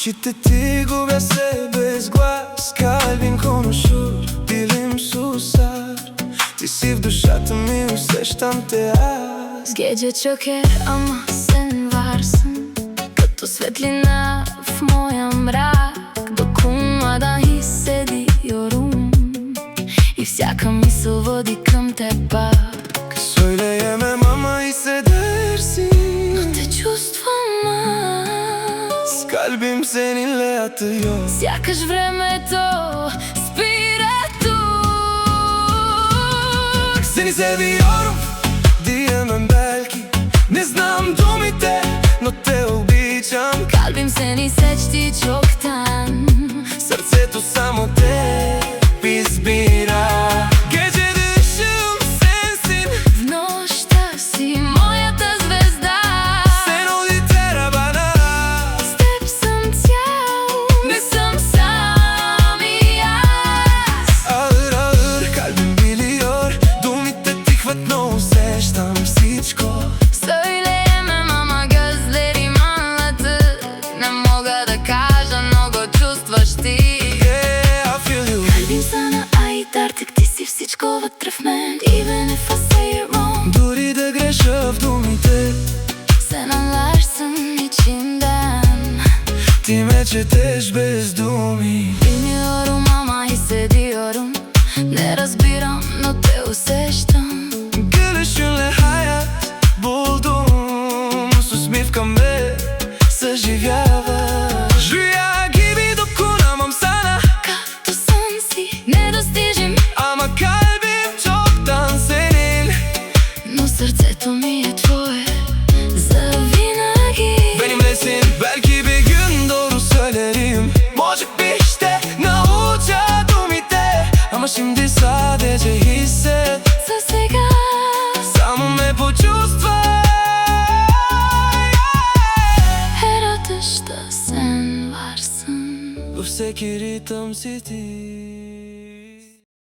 очите ти губя се без глас. Kalbin konuşur, dilim susar. Ti si в душата ми, усещам те аз. Gece çöker ama sen varsın, като светлина в моя мрак. Dokunmadan hissediyorum, и всяка мисъл води към теб пак. Söyleyemem ama hissedersin. Но те чувствам аз. Kalbim seninle atıyor. Сякаш времето спира тук. Seni seviyorum diyemem belki. Ne znam думите, но те обичам. Kalbim seni seçti çoktan. Сърцето само те избира. Gecede ışığım sensin. В нощта си моята звезда. Sen ol yeter bana. С теб съм цял, не съм сам и аз. Ağır ağır kalbim biliyor. Думите тихват, но усещам всичко. Söyleyemem ama gözlerim anlatır. Ne мога да кажа, но го чувстваш ти. Yeah, I feel you. Kalbim sana ait, artık ти си всичко вътре в мен. Even if I say it wrong, Дори да греша в думите, sen anlarsın içimden. ти ме четеш без думи. Bilmiyorum ama hissediyorum. Ne разбирам, но те усещам. Gülüşünle hayat buldum. С усмивка ме съживяваш. Rüya gibi dokunamam sana. Като сън си недостижим, Ama kalbim çoktan senin. но сърцето ми е твое завинаги. Benimlesin, belki bir gün doğru söylerim. Може би ще науча думите, ama şimdi sadece hisset. За сега Само ме почувствай. her atışta sen varsın. Във всеки ритъм си ти.